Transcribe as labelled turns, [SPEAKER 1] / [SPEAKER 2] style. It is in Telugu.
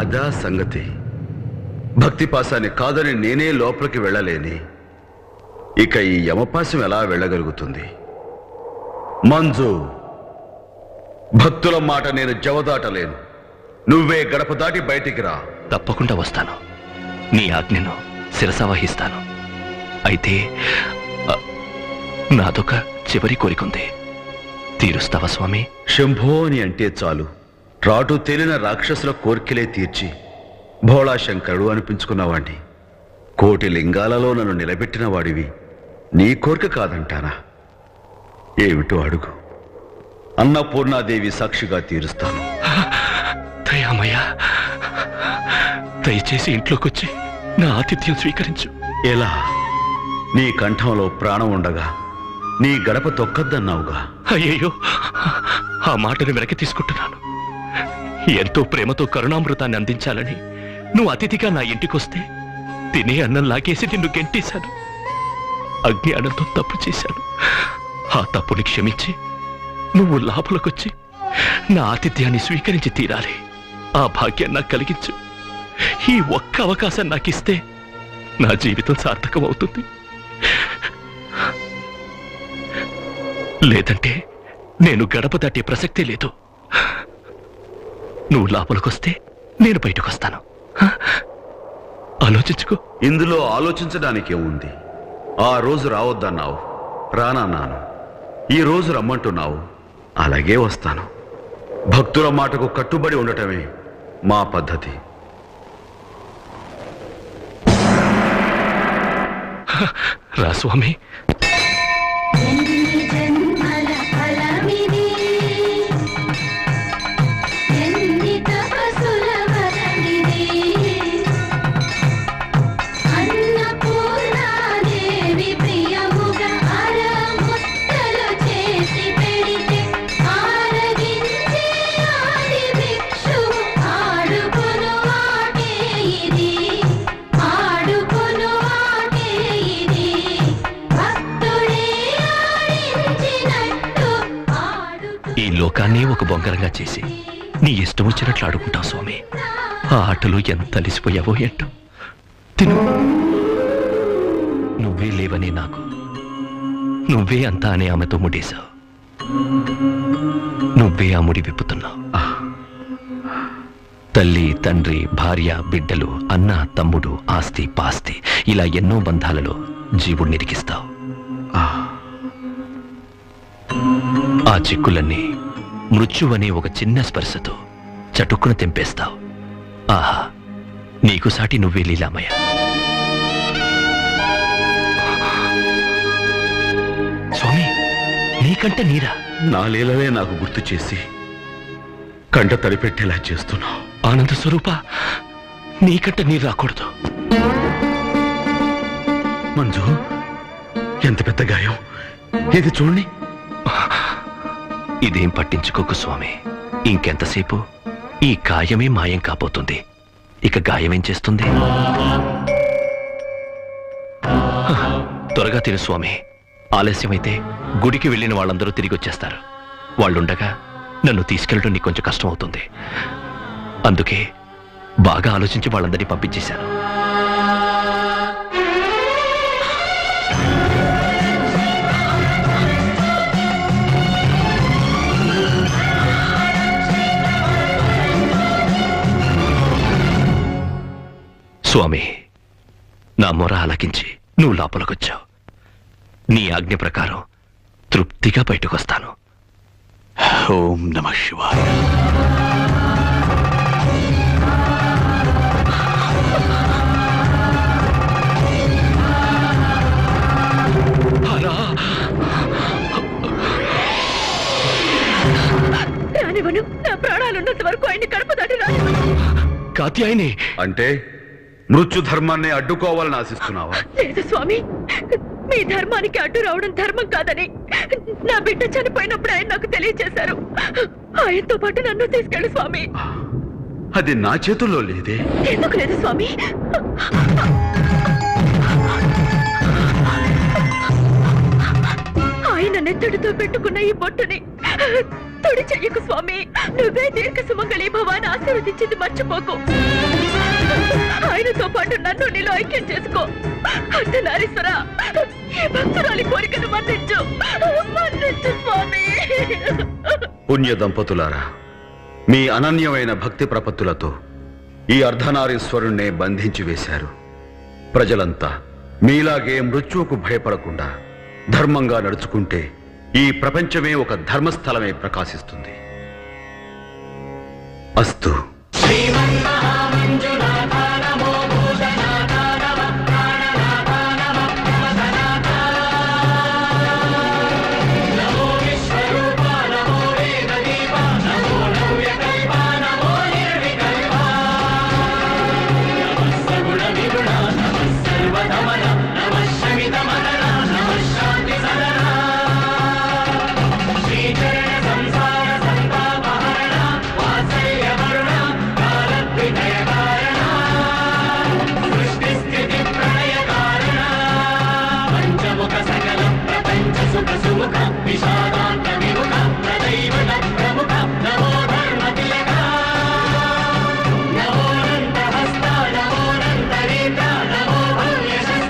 [SPEAKER 1] అదా సంగతి. భక్తి పాశాన్ని కాదని నేనే లోపలికి వెళ్ళలేని ఇక ఈ యమపాశం ఎలా వెళ్ళగలుగుతుంది? మంజు, భక్తుల మాట నేను జవదాటలేను. నువ్వే గడప దాటి బయటికి రా.
[SPEAKER 2] తప్పకుండా వస్తాను. నీ ఆజ్ఞను శిరసావహిస్తాను. అయితే నాదొక చివరి కోరికుంది. తీరుస్తావా స్వామి?
[SPEAKER 1] శంభో అని అంటే చాలు రాటు తేలిన రాక్షసుల కోర్కెలే తీర్చి భోళాశంకరుడు అనిపించుకున్నవాణ్ణి. కోటి లింగాలలో నన్ను నిలబెట్టిన వాడివి. నీ కోరిక కాదంటానా? ఏమిటో అడుగు. అన్నపూర్ణాదేవి సాక్షిగా తీరుస్తాను.
[SPEAKER 2] దయామయ్య, దయచేసి ఇంట్లోకొచ్చి నా ఆతిథ్యం స్వీకరించు.
[SPEAKER 1] ఎలా? నీ కంఠంలో ప్రాణం ఉండగా నీ గడప తొక్కద్దన్నావుగా.
[SPEAKER 2] అయ్యయ్యో, ఆ మాటను వెనక్కి తీసుకుంటున్నాను. ఎంతో ప్రేమతో కరుణామృతాన్ని అందించాలని నువ్వు అతిథిగా నా ఇంటికొస్తే తినే అన్నం లాగేసి నిన్ను గెంటేశాను. అజ్ఞానంతో తప్పు చేశాను. ఆ తప్పుని క్షమించి నువ్వు లోపలికొచ్చి నా ఆతిథ్యాన్ని స్వీకరించి తీరాలి. ఆ భాగ్యం నాకు కలిగించు. ఈ ఒక్క అవకాశం నాకిస్తే నా జీవితం సార్థకం అవుతుంది. లేదంటే నేను గడప దాటే ప్రసక్తే లేదు. నువ్వు లోపలికొస్తే నేను బయటకొస్తాను. ఆలోచించుకో.
[SPEAKER 1] ఇందులో ఆలోచించడానికేముంది? ఆ రోజు రావద్దన్నావు, రానన్నాను. ఈ రోజు రమ్మంటున్నావు, అలాగే వస్తాను. భక్తుల మాటకు కట్టుబడి ఉండటమే మా పద్ధతి.
[SPEAKER 2] రా స్వామి. లోకాన్ని ఒక బొంగరంగా చేసి నీ ఇష్టం వచ్చినట్లు ఆడుకుంటావు స్వామి. ఆ ఆటలు ఎంత అలిసిపోయావో ఏంటో. తిను. నువ్వే లేవని నాకు, నువ్వే అంతా అనే ఆమెతో ముడేశావు. నువ్వే ఆ ముడి విప్పుతున్నావు. తల్లి, తండ్రి, భార్య, బిడ్డలు, అన్న, తమ్ముడు, ఆస్తి, పాస్తి, ఇలా ఎన్నో బంధాలలో జీవుడిని ఇరికిస్తావు. ఆ చిక్కులన్నీ మృత్యువనే ఒక చిన్న స్పర్శతో చటుక్కున తెంపేస్తావు. ఆహా, నీకు సాటి నువ్వే లీలామయ్య. స్వామి, నీకంట నీరా?
[SPEAKER 1] నా లీలలే నాకు గుర్తు చేసి కంట తడిపెట్టేలా చేస్తున్నావు.
[SPEAKER 2] ఆనంద స్వరూప, నీకంట నీరు రాకూడదు.
[SPEAKER 1] మంజు, ఎంత పెద్ద గాయం! ఇది చూడండి.
[SPEAKER 2] ఇదేం పట్టించుకోకు స్వామి. ఇంకెంతసేపు ఈ గాయమే మాయం కాబోతుంది. ఇక గాయమేం చేస్తుంది? త్వరగా తిను స్వామి. ఆలస్యమైతే గుడికి వెళ్ళిన వాళ్ళందరూ తిరిగి వచ్చేస్తారు. వాళ్ళుండగా నన్ను తీసుకెళ్ళడం నీకు కొంచెం కష్టం అవుతుంది. అందుకే బాగా ఆలోచించి వాళ్ళందరినీ పంపించేశాను. స్వామి, నా మొర ఆలకించి నువ్వు లోపలికొచ్చావు. నీ ఆజ్ఞ ప్రకారం తృప్తిగా బయటకొస్తాను.
[SPEAKER 1] ఓం నమః శివాయ.
[SPEAKER 3] రానివ్వను. నా ప్రాణాలున్నంత వరకు ఆయన్ని కడప దాటి రానివ్వను.
[SPEAKER 2] కాత్యాయని
[SPEAKER 1] అంటే మృత్యు ధర్మాన్ని అడ్డుకోవాలని ఆశిస్తున్నావా?
[SPEAKER 3] లేదు స్వామి, మీ ధర్మానికి అడ్డు రావడం ధర్మం కాదని నా బిడ్డ చనిపోయినప్పుడు ఆయన నాకు తెలియజేశారు. ఆయనతో పాటు నన్ను తీసుకెళ్ళు స్వామి.
[SPEAKER 1] అది నా చేతుల్లో లేదే.
[SPEAKER 3] ఎందుకు లేదు స్వామి? ఆయన నెత్తడితో పెట్టుకున్న ఈ బొట్టుని తుడి చెయ్యకు స్వామి. నువ్వే దీర్ఘ సుమంగళి భవాన్ని ఆశీర్వదించింది మర్చిపోకు. ఆయనతో పాటు నన్ను నీలో ఐక్యం చేసుకో. అర్ధనారీశ్వర, ఈ భక్తురాలి కోరికను మన్నించు, మన్నించు స్వామి.
[SPEAKER 1] పుణ్య దంపతులారా, మీ అనన్యమైన భక్తి ప్రపత్తులతో ఈ అర్ధనారీశ్వరుణ్ణే బంధించి వేశారు. ప్రజలంతా మీలాగే మృత్యువుకు భయపడకుండా ధర్మంగా నడుచుకుంటే ఈ ప్రపంచమే ఒక ధర్మస్థలమే ప్రకాశిస్తుంది. అస్తు.
[SPEAKER 4] విశాల